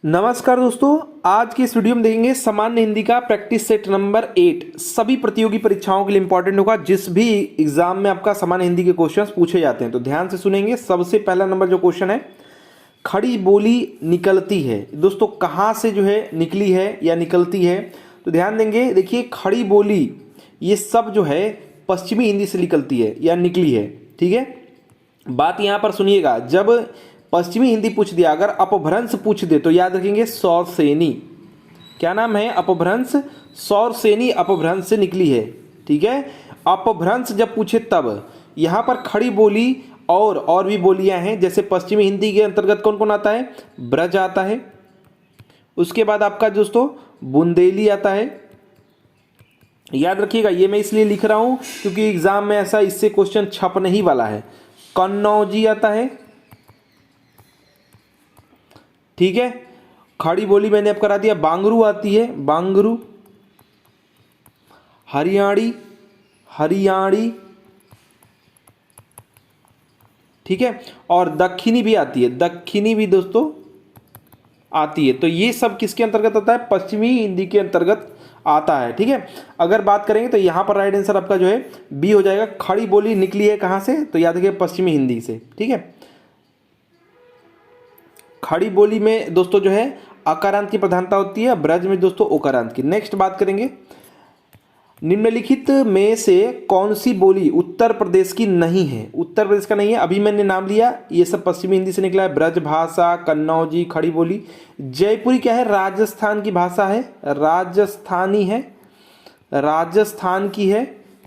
नमस्कार दोस्तों, आज की इस वीडियो में देखेंगे सामान्य हिंदी का प्रैक्टिस सेट नंबर 8 सभी प्रतियोगी परीक्षाओं के लिए इंपॉर्टेंट होगा। जिस भी एग्जाम में आपका सामान्य हिंदी के क्वेश्चंस पूछे जाते हैं तो ध्यान से सुनेंगे। सबसे पहला नंबर जो क्वेश्चन है, खड़ी बोली निकलती है। दोस्तों कहाँ से जो है निकली है या निकलती है, तो ध्यान देंगे। देखिए खड़ी बोली ये सब जो है पश्चिमी हिंदी से निकलती है या निकली है। ठीक है, बात यहाँ पर सुनिएगा। जब पश्चिमी हिंदी पूछ दिया, अगर अपभ्रंश पूछ दे तो याद रखेंगे सौरसेनी। क्या नाम है? अपभ्रंश। सौरसेनी अपभ्रंश से निकली है। ठीक है, अपभ्रंश जब पूछे तब यहाँ पर खड़ी बोली और भी बोलियां हैं। जैसे पश्चिमी हिंदी के अंतर्गत कौन कौन आता है? ब्रज आता है। उसके बाद आपका दोस्तों बुंदेली आता है। याद रखिएगा, ये मैं इसलिए लिख रहा हूं क्योंकि एग्जाम में ऐसा इससे क्वेश्चन छपने ही वाला है। कन्नौजी आता है। ठीक है, खड़ी बोली मैंने अब करा दिया। बांगरू आती है, बांगरू। हरियाणी, हरियाणी। ठीक है, और दक्षिणी भी आती है, दक्षिणी भी दोस्तों आती है। तो ये सब किसके अंतर्गत आता है? पश्चिमी हिंदी के अंतर्गत आता है। ठीक है, अगर बात करेंगे तो यहां पर राइट आंसर आपका जो है बी हो जाएगा। खड़ी बोली निकली है कहां से? तो याद रखिए पश्चिमी हिंदी से। ठीक है, खड़ी बोली में दोस्तों जो है अकारांत की प्रधानता होती है, ब्रज में दोस्तों ओकारांत की। नेक्स्ट बात करेंगे, निम्नलिखित में से कौन सी बोली उत्तर प्रदेश की नहीं है? उत्तर प्रदेश का नहीं है, अभी मैंने नाम लिया, ये सब पश्चिमी हिंदी से निकला है। ब्रज भाषा, कन्नौजी, खड़ी बोली। जयपुरी क्या है? राजस्थान की भाषा है, राजस्थानी है, राजस्थान की है।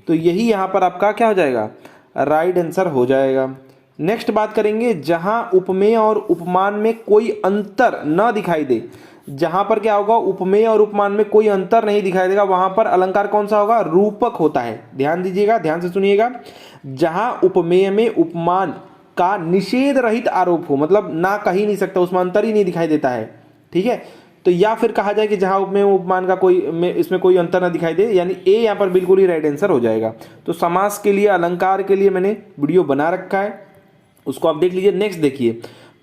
तो यही यहाँ पर आपका क्या हो जाएगा? राइट आंसर हो जाएगा। नेक्स्ट बात करेंगे, जहां उपमेय और उपमान में कोई अंतर न दिखाई दे। जहां पर क्या होगा? उपमेय और उपमान में कोई अंतर नहीं दिखाई देगा, वहां पर अलंकार कौन सा होगा? रूपक होता है। ध्यान दीजिएगा, ध्यान से सुनिएगा। जहां उपमेय में उपमान का निषेध रहित आरोप हो, मतलब ना कही नहीं सकता, उसमें अंतर ही नहीं दिखाई देता है। ठीक है, तो या फिर कहा जाए कि जहां उपमेय उपमान का इसमें कोई अंतर ना दिखाई दे, यानी ए यहाँ पर बिल्कुल ही राइट आंसर हो जाएगा। तो समास के लिए, अलंकार के लिए मैंने वीडियो बना रखा है, उसको आप देख लीजिए। नेक्स्ट देखिए,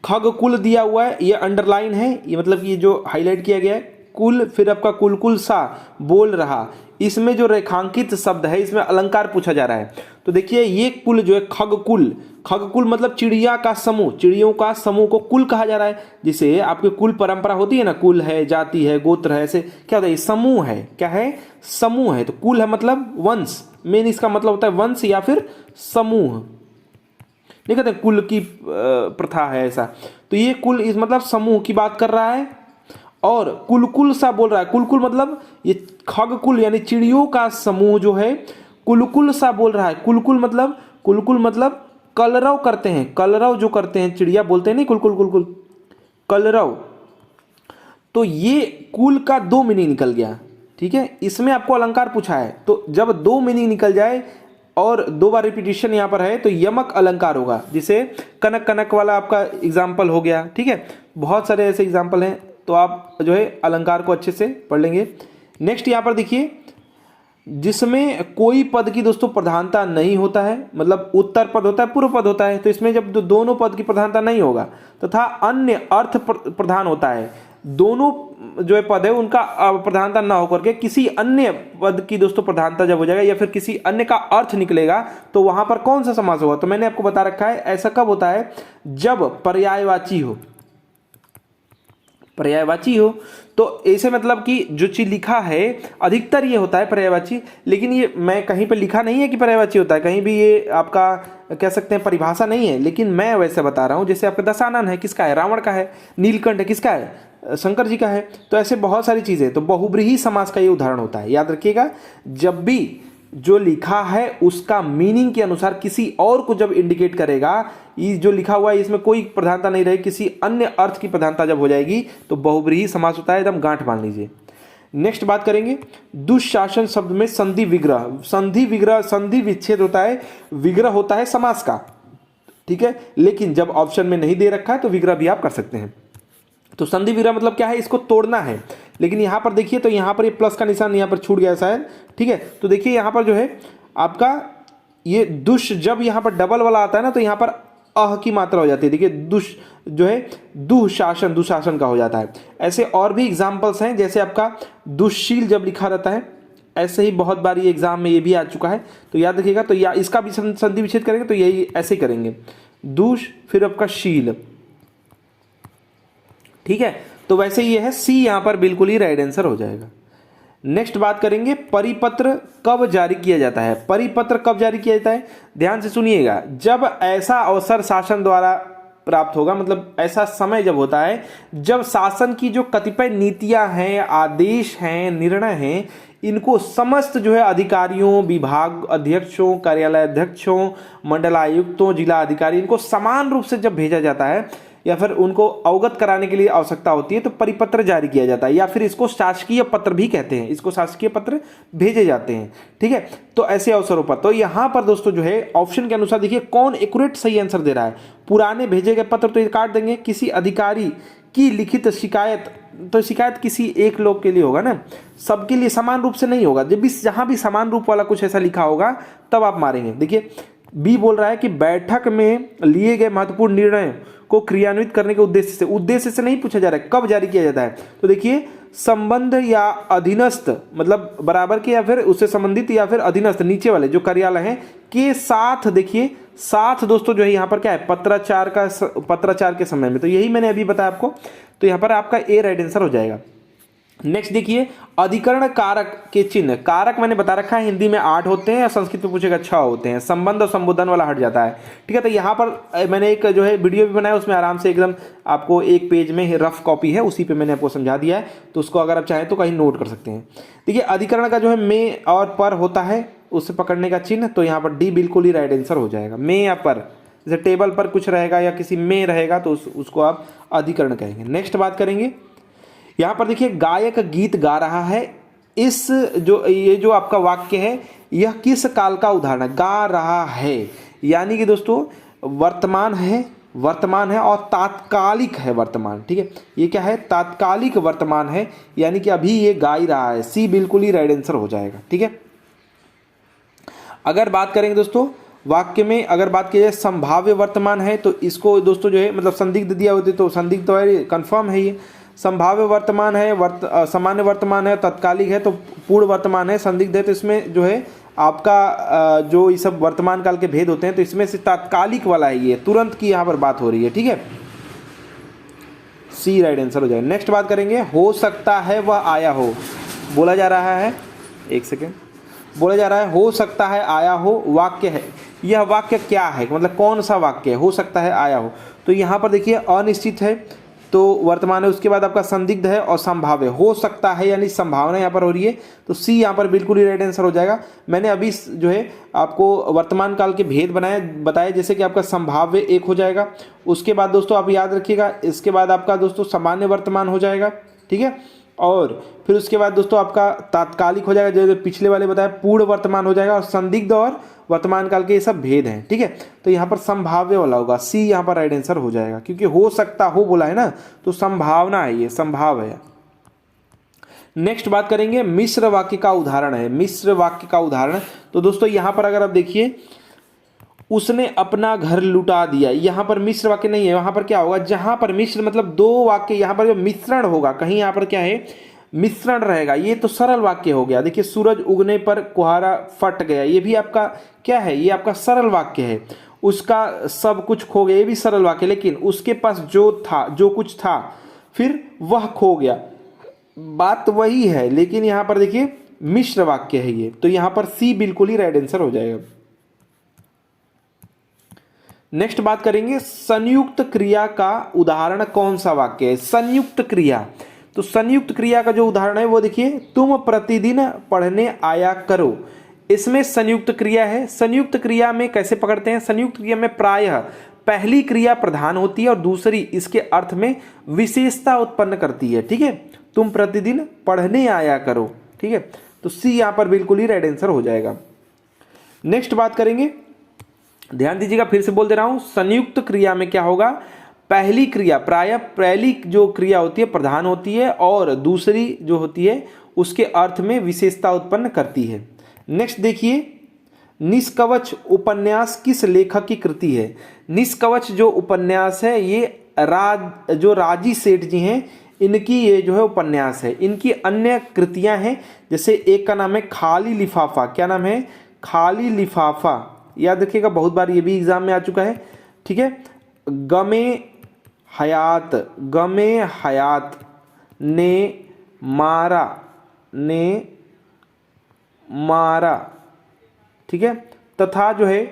खग कुल दिया हुआ है, ये अंडरलाइन है, ये मतलब ये जो हाईलाइट किया गया है कुल, फिर आपका कुल सा बोल रहा। इसमें जो रेखांकित शब्द है इसमें अलंकार पूछा जा रहा है। तो देखिए ये कुल जो है खग कुल मतलब चिड़िया का समूह, चिड़ियों का समूह को कुल कहा जा रहा है। जिसे आपके कुल परंपरा होती है ना, कुल है, जाति है, गोत्र है, ऐसे क्या होता है? समूह है। क्या है? समूह है। तो कुल है मतलब वंश, मेन इसका मतलब होता है वंश या फिर समूह। नहीं कहते कुल की प्रथा है ऐसा। तो ये कुल इस मतलब समूह की बात कर रहा है और कुल सा बोल रहा है। कुल मतलब ये खग कुल यानी चिड़ियों का समूह जो है कुल सा बोल रहा है। कुल मतलब कलरव करते हैं, कलरव जो करते हैं चिड़िया, बोलते हैं नहीं कुल कलरव। तो ये कुल का दो मीनिंग निकल गया। ठीक है, इसमें आपको अलंकार पूछा है, तो जब दो मीनिंग निकल जाए और दो बार रिपीटिशन यहाँ पर है तो यमक अलंकार होगा। जिसे कनक वाला आपका एग्जाम्पल हो गया। ठीक है, बहुत सारे ऐसे एग्जाम्पल हैं, तो आप जो है अलंकार को अच्छे से पढ़ लेंगे। नेक्स्ट यहाँ पर देखिए, जिसमें कोई पद की दोस्तों प्रधानता नहीं होता है, मतलब उत्तर पद होता है, पूर्व पद होता है। तो इसमें जब दोनों पद की प्रधानता नहीं होगा तथा अन्य अर्थ प्रधान होता है, दोनों जो है पद है उनका प्रधानता ना होकर के किसी अन्य पद की दोस्तों प्रधानता जब हो जाएगा या फिर किसी अन्य का अर्थ निकलेगा, तो वहां पर कौन सा समास होगा? तो मैंने आपको बता रखा है, ऐसा कब होता है? जब पर्यायवाची हो, पर्यायवाची हो। तो ऐसे मतलब कि जो चीज लिखा है अधिकतर ये होता है पर्यायवाची, लेकिन ये मैं कहीं पे लिखा नहीं है कि पर्यायवाची होता है, कहीं भी ये आपका कह सकते हैं परिभाषा नहीं है, लेकिन मैं वैसे बता रहा हूं। जैसे आपका दशानन है, किसका है? रावण का है। नीलकंठ है, किसका है? शंकर जी का है। तो ऐसे बहुत सारी चीजें, तो बहुब्रीहि समास का ये उदाहरण होता है। याद रखिएगा, जब भी जो लिखा है उसका मीनिंग के अनुसार किसी और को जब इंडिकेट करेगा, ये जो लिखा हुआ है इसमें कोई प्रधानता नहीं रहे, किसी अन्य अर्थ की प्रधानता जब हो जाएगी तो बहुब्रीहि समास होता है। एकदम गांठ बांध लीजिए। नेक्स्ट बात करेंगे, दुशासन शब्द में संधि विग्रह, संधि विच्छेद होता है, विग्रह होता है समास का। ठीक है, लेकिन जब ऑप्शन में नहीं दे रखा है तो विग्रह भी आप कर सकते हैं। तो संधि विग्रह मतलब क्या है? इसको तोड़ना है। लेकिन यहां पर देखिए, तो यहां पर ये प्लस का निशान यहां पर छूट गया शायद। ठीक है, तो देखिए यहां पर जो है आपका ये दुष, जब यहां पर डबल वाला आता है ना, तो यहां पर अह की मात्रा हो जाती है। देखिए जो है दुशासन, दुशासन का हो जाता है। ऐसे और भी एग्जाम्पल्स हैं, जैसे आपका दुश्शील जब लिखा रहता है, ऐसे ही बहुत बार ये एग्जाम में ये भी आ चुका है, तो याद रखिएगा। तो या इसका भी संधि विच्छेद करेंगे तो यही ऐसे करेंगे, दुष फिर आपका शील, ठीक है। तो वैसे ये है सी यहां पर बिल्कुल ही राइट आंसर हो जाएगा। नेक्स्ट बात करेंगे, परिपत्र कब जारी किया जाता है। परिपत्र कब जारी किया जाता है, ध्यान से सुनिएगा, जब ऐसा अवसर शासन द्वारा प्राप्त होगा, मतलब ऐसा समय जब होता है जब शासन की जो कतिपय नीतियां हैं, आदेश हैं, निर्णय हैं, इनको समस्त जो है अधिकारियों, विभाग अध्यक्षों, कार्यालय अध्यक्षों, मंडलायुक्तों, जिला अधिकारी, इनको समान रूप से जब भेजा जाता है या फिर उनको अवगत कराने के लिए आवश्यकता होती है तो परिपत्र जारी किया जाता है, या फिर इसको शासकीय पत्र भी कहते हैं, इसको शासकीय पत्र भेजे जाते हैं, ठीक है। तो ऐसे अवसरों पर, तो यहां पर दोस्तों जो है ऑप्शन के अनुसार देखिए कौन एक्यूरेट सही आंसर दे रहा है। पुराने भेजे गए पत्र तो ये काट देंगे, किसी अधिकारी की लिखित शिकायत, तो शिकायत किसी एक लोग के लिए होगा ना, सबके लिए समान रूप से नहीं होगा। जब भी जहां भी समान रूप वाला कुछ ऐसा लिखा होगा तब आप मारेंगे। देखिए बी बोल रहा है कि बैठक में लिए गए महत्वपूर्ण निर्णय को क्रियान्वित करने के उद्देश्य से नहीं पूछा जा रहा है कब जारी किया जाता है। तो देखिए संबंध या अधीनस्थ, मतलब बराबर के या फिर उससे संबंधित या फिर अधीनस्थ नीचे वाले जो कार्यालय हैं के साथ, देखिए साथ दोस्तों जो है यहाँ पर क्या है, पत्राचार के समय में, तो यही मैंने अभी बताया आपको। तो यहाँ पर आपका ए राइट आंसर हो जाएगा। नेक्स्ट देखिए, अधिकरण कारक के चिन्ह, कारक मैंने बता रखा है हिंदी में 8 होते हैं, या संस्कृत में पूछेगा 6 होते हैं। संबंध और संबोधन वाला हट जाता है, ठीक है। तो यहाँ पर मैंने एक जो है वीडियो भी बनाया, उसमें आराम से एकदम आपको एक पेज में रफ कॉपी है, उसी पे मैंने आपको समझा दिया है, तो उसको अगर आप चाहें तो कहीं नोट कर सकते हैं। देखिए अधिकरण का जो है में और पर होता है, उससे पकड़ने का चिन्ह, तो यहाँ पर डी बिल्कुल ही राइट आंसर हो जाएगा। में या पर, जैसे टेबल पर कुछ रहेगा या किसी में रहेगा तो उसको आप अधिकरण कहेंगे। नेक्स्ट बात करेंगे, यहाँ पर देखिए गायक गीत गा रहा है, इस ये जो आपका वाक्य है यह किस काल का उदाहरण है। गा रहा है यानी कि दोस्तों वर्तमान है और तात्कालिक है वर्तमान, ठीक है। ये क्या है, तात्कालिक वर्तमान है, यानी कि अभी ये गा ही रहा है। सी बिल्कुल ही राइट आंसर हो जाएगा, ठीक है। अगर बात करेंगे दोस्तों वाक्य में, अगर बात की जाए संभाव्य वर्तमान है, तो इसको दोस्तों जो है मतलब संदिग्ध दिया होते तो संदिग्ध तो है, कन्फर्म है ये। संभाव्य वर्तमान है, सामान्य वर्तमान है, तत्कालिक है, तो पूर्ण वर्तमान है, संदिग्ध है, तो इसमें जो है आपका जो ये सब वर्तमान काल के भेद होते हैं, तो इसमें से तात्कालिक वाला है, ये तुरंत की यहाँ पर बात हो रही है, ठीक है। सी राइट आंसर हो जाएगा। नेक्स्ट बात करेंगे, हो सकता है वह आया हो, बोला जा रहा है, एक सेकेंड, बोला जा रहा है हो सकता है आया हो, वाक्य है, यह वाक्य क्या है, मतलब कौन सा वाक्य है, हो सकता है आया हो। तो यहाँ पर देखिए अनिश्चित है तो वर्तमान है, उसके बाद आपका संदिग्ध है और संभाव्य, हो सकता है यानी संभावना यहाँ पर हो रही है, तो सी यहाँ पर बिल्कुल ही राइट आंसर हो जाएगा। मैंने अभी जो है आपको वर्तमान काल के भेद बताए, जैसे कि आपका संभाव्य एक हो जाएगा, उसके बाद दोस्तों आप याद रखिएगा, इसके बाद आपका दोस्तों सामान्य वर्तमान हो जाएगा, ठीक है, और फिर उसके बाद दोस्तों आपका तात्कालिक हो जाएगा, जो पिछले वाले बताया, पूर्ण वर्तमान हो जाएगा, और संदिग्ध और वर्तमान काल के ये सब भेद हैं, ठीक है। तो यहाँ पर संभाव्य वाला होगा, सी यहाँ पर राइट आंसर हो जाएगा, क्योंकि हो सकता हो बोला है ना, तो संभावना है, ये संभाव है। नेक्स्ट बात करेंगे, मिश्र वाक्य का उदाहरण है। मिश्र वाक्य का उदाहरण, तो दोस्तों यहाँ पर अगर आप देखिए, उसने अपना घर लुटा दिया, यहाँ पर मिश्र वाक्य नहीं है, वहां पर क्या होगा, जहां पर मिश्र मतलब दो वाक्य, यहाँ पर जो मिश्रण होगा, कहीं यहाँ पर क्या है मिश्रण रहेगा, ये तो सरल वाक्य हो गया। देखिए सूरज उगने पर कुहारा फट गया, ये भी आपका क्या है, ये आपका सरल वाक्य है। उसका सब कुछ खो गया, ये भी सरल वाक्य, लेकिन उसके पास जो था, जो कुछ था, फिर वह खो गया, बात वही है, लेकिन यहाँ पर देखिए मिश्र वाक्य है ये, तो यहाँ पर सी बिल्कुल ही राइट आंसर हो जाएगा। नेक्स्ट बात करेंगे, संयुक्त क्रिया का उदाहरण कौन सा वाक्य है। संयुक्त क्रिया, तो संयुक्त क्रिया का जो उदाहरण है वो देखिए, तुम प्रतिदिन पढ़ने आया करो, इसमें संयुक्त क्रिया है। संयुक्त क्रिया में कैसे पकड़ते हैं, संयुक्त क्रिया में प्रायः पहली क्रिया प्रधान होती है और दूसरी इसके अर्थ में विशेषता उत्पन्न करती है, ठीक है। तुम प्रतिदिन पढ़ने आया करो, ठीक है, तो सी यहां पर बिल्कुल ही राइट आंसर हो जाएगा। नेक्स्ट बात करेंगे, ध्यान दीजिएगा, फिर से बोल दे रहा हूं, संयुक्त क्रिया में क्या होगा, पहली क्रिया प्रायः पहली जो क्रिया होती है प्रधान होती है और दूसरी जो होती है उसके अर्थ में विशेषता उत्पन्न करती है। नेक्स्ट देखिए, निष्कवच उपन्यास किस लेखक की कृति है? निष्कवच जो उपन्यास है ये जो राजी सेठ जी हैं इनकी ये जो है उपन्यास है। इनकी अन्य कृतियां हैं, जैसे एक का नाम है खाली लिफाफा। क्या नाम है? खाली लिफाफा। याद रखिएगा, बहुत बार ये भी एग्जाम में आ चुका है। ठीक है। गमे हयात ने मारा। ठीक है। तथा जो है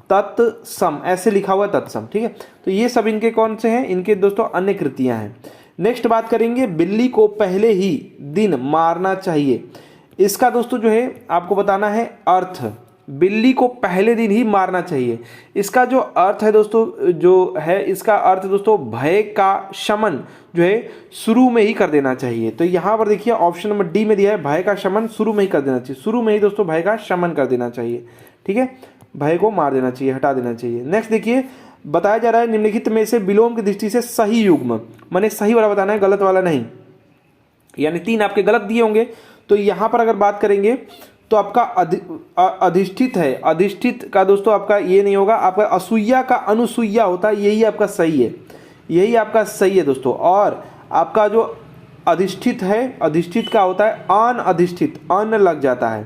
तत्सम ऐसे लिखा हुआ तत्सम। ठीक है। तो ये सब इनके कौन से हैं? इनके दोस्तों अन्य कृतियां हैं। नेक्स्ट बात करेंगे, बिल्ली को पहले ही दिन मारना चाहिए। इसका दोस्तों जो है आपको बताना है अर्थ। बिल्ली को पहले दिन ही मारना चाहिए, इसका जो अर्थ है दोस्तों, जो है इसका अर्थ दोस्तों भय का शमन जो है शुरू में ही कर देना चाहिए। तो यहाँ पर देखिए ऑप्शन नंबर डी में दिया है भय का शमन शुरू में ही कर देना चाहिए। शुरू में ही दोस्तों भय का शमन कर देना चाहिए। ठीक है, भय को मार देना चाहिए, हटा देना चाहिए। नेक्स्ट देखिए, बताया जा रहा है निम्नलिखित में से विलोम की दृष्टि से सही युग्म, माने सही वाला बताना है, गलत वाला नहीं। यानी 3 आपके गलत दिए होंगे। तो यहाँ पर अगर बात करेंगे तो आपका अधिष्ठित है, अधिष्ठित का दोस्तों आपका ये नहीं होगा, आपका असूया का अनुसूया होता है, यही आपका सही है, यही आपका सही है दोस्तों। और आपका जो अधिष्ठित है, अधिष्ठित का होता है अनअधिष्ठित, अन लग जाता है।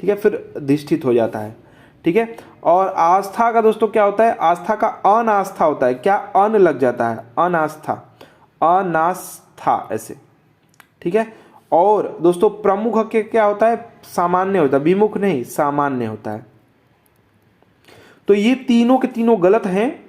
ठीक है, फिर अधिष्ठित हो जाता है। ठीक है। और आस्था का दोस्तों क्या होता है? आस्था का अनास्था होता है। क्या? अन लग जाता है, अनास्था, अनास्था ऐसे। ठीक है। और दोस्तों प्रमुख के क्या होता है? सामान्य होता है, विमुख नहीं, सामान्य होता है। तो ये तीनों के तीनों गलत हैं,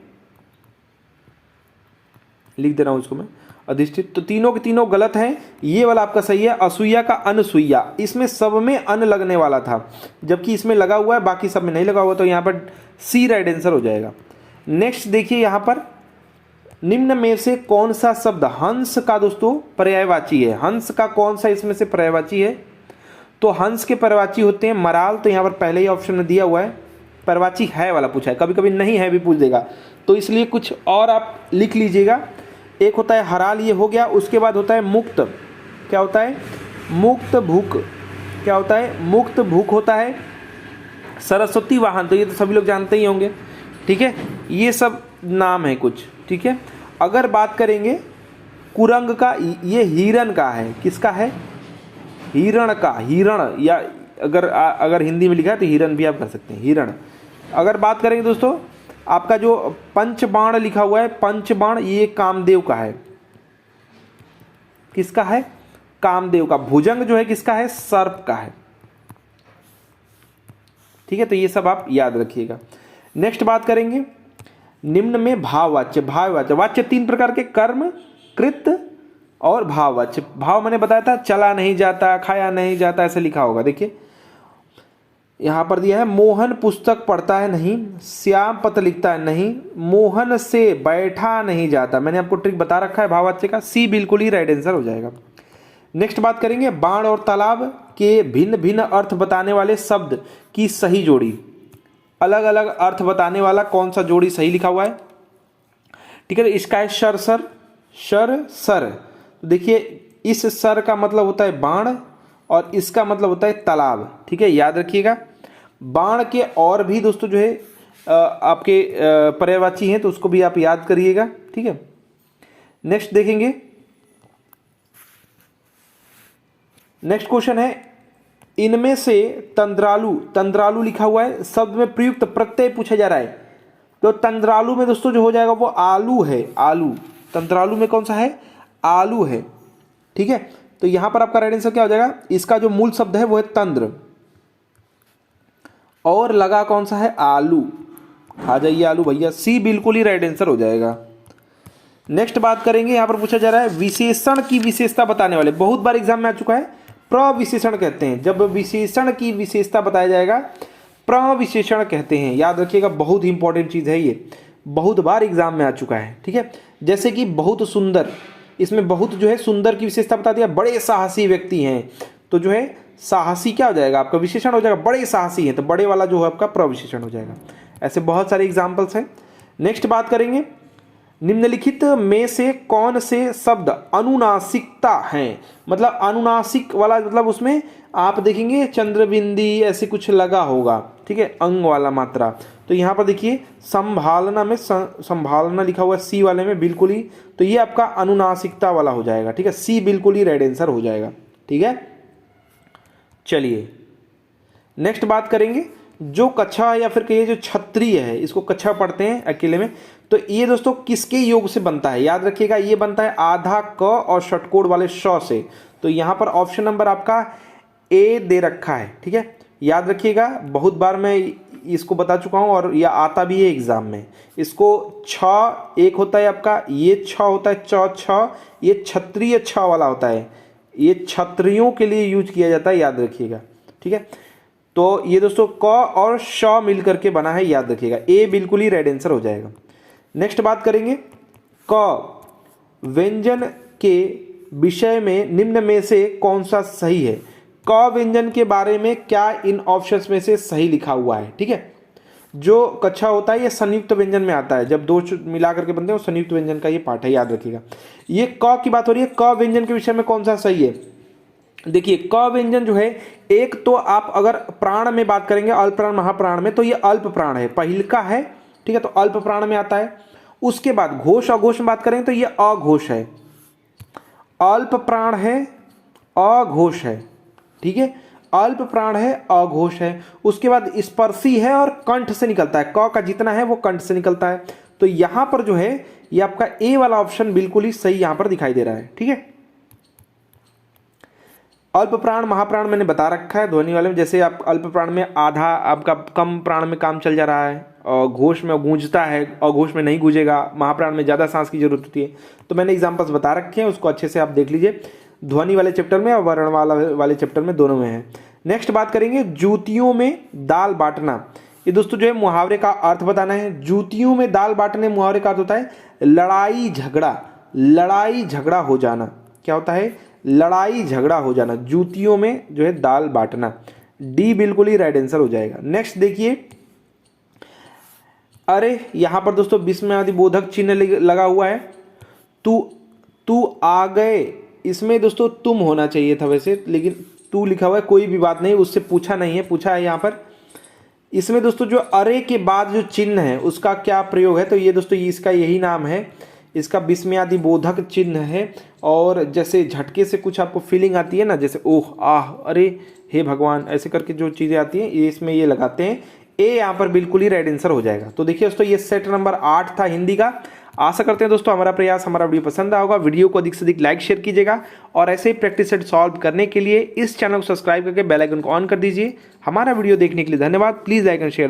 लिख दे रहा हूं इसको मैं, अधिष्ठित। तो तीनों के तीनों गलत हैं। ये वाला आपका सही है, असूया का अनसूया। इसमें सब में अन लगने वाला था, जबकि इसमें लगा हुआ है, बाकी सब में नहीं लगा हुआ। तो यहाँ पर सी राइट आंसर हो जाएगा। नेक्स्ट देखिए, यहाँ पर निम्न में से कौन सा शब्द हंस का दोस्तों पर्यायवाची है? हंस का कौन सा इसमें से पर्यायवाची है? तो हंस के पर्यायवाची होते हैं मराल। तो यहाँ पर पहले ही ऑप्शन में दिया हुआ है, पर्यायवाची है वाला पूछा है, कभी कभी नहीं है भी पूछ देगा, तो इसलिए कुछ और आप लिख लीजिएगा। एक होता है हराल, ये हो गया। उसके बाद होता है मुक्त। क्या होता है? मुक्त भूख। क्या होता है? मुक्त भूख होता है। सरस्वती वाहन, तो ये तो सभी लोग जानते ही होंगे। ठीक है, ये सब नाम है कुछ। ठीक है। अगर बात करेंगे कुरंग का, ये हिरण का है। किसका है? हिरण का, हिरण, या अगर हिंदी में लिखा है तो हिरण भी आप कर सकते हैं, हिरण। अगर बात करेंगे दोस्तों, आपका जो पंचबाण लिखा हुआ है, पंचबाण, ये कामदेव का है। किसका है? कामदेव का। भुजंग जो है किसका है? सर्प का है। ठीक है, तो ये सब आप याद रखिएगा। नेक्स्ट बात करेंगे, निम्न में भाववाच्य। भाववाच्य, वाच्य 3 प्रकार के, कर्म, कृत और भाववाच्य। भाव मैंने बताया था, चला नहीं जाता, खाया नहीं जाता, ऐसे लिखा होगा। देखिए यहाँ पर दिया है, मोहन पुस्तक पढ़ता है नहीं, श्याम पत्र लिखता है नहीं, मोहन से बैठा नहीं जाता। मैंने आपको ट्रिक बता रखा है भाववाच्य का, सी बिल्कुल ही राइट आंसर हो जाएगा। नेक्स्ट बात करेंगे, बाण और तालाब के भिन्न भिन्न अर्थ बताने वाले शब्द की सही जोड़ी। अलग अलग अर्थ बताने वाला कौन सा जोड़ी सही लिखा हुआ है? ठीक है, इसका है शर सर, शर सर। देखिए इस सर का मतलब होता है बाण और इसका मतलब होता है तालाब। ठीक है, याद रखिएगा। बाण के और भी दोस्तों जो है आपके पर्यायवाची हैं, तो उसको भी आप याद करिएगा। ठीक है। नेक्स्ट देखेंगे, नेक्स्ट क्वेश्चन है, इनमें से तंद्रालु, तंद्रालु लिखा हुआ है, शब्द में प्रयुक्त प्रत्यय पूछा जा रहा है। तो तंद्रालु में दोस्तों जो हो जाएगा वो आलू है, आलू। तंद्रालु में कौन सा है? आलू है। ठीक है, तो यहां पर आपका राइट आंसर क्या हो जाएगा? इसका जो मूल शब्द है वो है तंद्र, और लगा कौन सा है? आलू। आ जाइए आलू भैया, सी बिल्कुल ही राइट आंसर हो जाएगा। नेक्स्ट बात करेंगे, यहां पर पूछा जा रहा है विशेषण की विशेषता बताने वाले। बहुत बार एग्जाम में आ चुका है, प्रविशेषण कहते हैं। जब विशेषण की विशेषता बताया जाएगा प्रविशेषण कहते हैं। याद रखिएगा, बहुत ही इंपॉर्टेंट चीज है ये, बहुत बार एग्जाम में आ चुका है। ठीक है, जैसे कि बहुत सुंदर, इसमें बहुत जो है सुंदर की विशेषता बता दिया। बड़े साहसी व्यक्ति हैं, तो जो है साहसी क्या हो जाएगा? आपका विशेषण हो जाएगा। बड़े साहसी हैं, तो बड़े वाला जो है आपका प्रविशेषण हो जाएगा। ऐसे बहुत सारे एग्जाम्पल्स हैं। नेक्स्ट बात करेंगे, निम्नलिखित में से कौन से शब्द अनुनासिकता हैं? मतलब अनुनासिक वाला मतलब उसमें आप देखेंगे चंद्रबिंदी ऐसे कुछ लगा होगा, ठीक है, अंग वाला मात्रा। तो यहाँ पर देखिए संभालना में संभालना लिखा हुआ है सी वाले में बिल्कुल ही, तो ये आपका अनुनासिकता वाला हो जाएगा, ठीक है, सी बिल्कुल ही राइट आंसर हो जाएगा, ठीक है। चलिए नेक्स्ट बात करेंगे, जो कच्छा या फिर कहिए जो क्षत्रिय है, इसको कच्छा पढ़ते हैं अकेले में, तो ये दोस्तों किसके योग से बनता है? याद रखिएगा ये बनता है आधा क और षटकोण वाले श से। तो यहाँ पर ऑप्शन नंबर आपका ए दे रखा है, ठीक है, याद रखिएगा, बहुत बार मैं इसको बता चुका हूँ और यह आता भी है एग्जाम में। इसको छ एक होता है आपका, ये छ होता है छ, ये क्षत्रिय छ वाला होता है, ये क्षत्रियों के लिए यूज किया जाता है, याद रखिएगा, ठीक है। तो ये दोस्तों क और श मिलकर के बना है, याद रखिएगा, ए बिल्कुल ही राइट आंसर हो जाएगा। नेक्स्ट बात करेंगे, क व्यंजन के विषय में निम्न में से कौन सा सही है? क व्यंजन के बारे में क्या इन ऑप्शंस में से सही लिखा हुआ है? ठीक है, जो कच्छा होता है ये संयुक्त व्यंजन में आता है, जब दो मिला करके बनते हैं वो संयुक्त व्यंजन का ये पार्ट है, याद रखिएगा। ये क की बात हो रही है, क व्यंजन के विषय में कौन सा सही है? देखिए क व्यंजन जो है, एक तो आप अगर प्राण में बात करेंगे, अल्प प्राण महाप्राण में, तो ये अल्प प्राण है, पहिलका है, ठीक है, तो अल्प प्राण में आता है। उसके बाद घोष अघोष में बात करेंगे तो ये अघोष है, अल्प प्राण है, अघोष है, ठीक है, अल्प प्राण है, अघोष है। उसके बाद स्पर्शी है और कंठ से निकलता है, क का जितना है वो कंठ से निकलता है। तो यहां पर जो है ये आपका ए वाला ऑप्शन बिल्कुल ही सही यहां पर दिखाई दे रहा है, ठीक है। अल्प प्राण महाप्राण मैंने बता रखा है ध्वनि वाले में, जैसे आप अल्प प्राण में आधा आपका कम प्राण में काम चल जा रहा है, और घोष में गूंजता है, और घोष में नहीं गूंजेगा, महाप्राण में ज़्यादा सांस की जरूरत होती है। तो मैंने एग्जाम्पल्स बता रखे हैं, उसको अच्छे से आप देख लीजिए, ध्वनि वाले चैप्टर में और वर्ण वाले चैप्टर में, दोनों में है। नेक्स्ट बात करेंगे, जूतियों में दाल बांटना। ये दोस्तों जो है मुहावरे का अर्थ बताना है। जूतियों में दाल बांटने मुहावरे का अर्थ होता है लड़ाई झगड़ा, लड़ाई झगड़ा हो जाना। क्या होता है? लड़ाई झगड़ा हो जाना, जूतियों में जो है दाल बांटना। डी बिल्कुल ही राइट आंसर हो जाएगा। नेक्स्ट देखिए, अरे यहां पर दोस्तों विस्मयादिबोधक चिन्ह लगा हुआ है, तू आ गए, इसमें दोस्तों तुम होना चाहिए था वैसे, लेकिन तू लिखा हुआ है, कोई भी बात नहीं, उससे पूछा नहीं है, पूछा है यहाँ पर। इसमें दोस्तों जो अरे के बाद जो चिन्ह है उसका क्या प्रयोग है? तो ये दोस्तों इसका यही नाम है, इसका विस्मयादिबोधक चिन्ह है। और जैसे झटके से कुछ आपको फीलिंग आती है ना, जैसे ओह आह अरे हे भगवान, ऐसे करके जो चीज़ें आती हैं ये इसमें ये लगाते हैं। ए यहाँ पर बिल्कुल ही राइट आंसर हो जाएगा। तो देखिए दोस्तों ये सेट नंबर 8 था हिंदी का। आशा करते हैं दोस्तों हमारा प्रयास, हमारा वीडियो पसंद आया होगा। वीडियो को अधिक से अधिक लाइक शेयर कीजिएगा, और ऐसे ही प्रैक्टिस सेट सॉल्व करने के लिए इस चैनल को सब्सक्राइब करके बेल आइकन को ऑन कर दीजिए। हमारा वीडियो देखने के लिए धन्यवाद। Please like and share.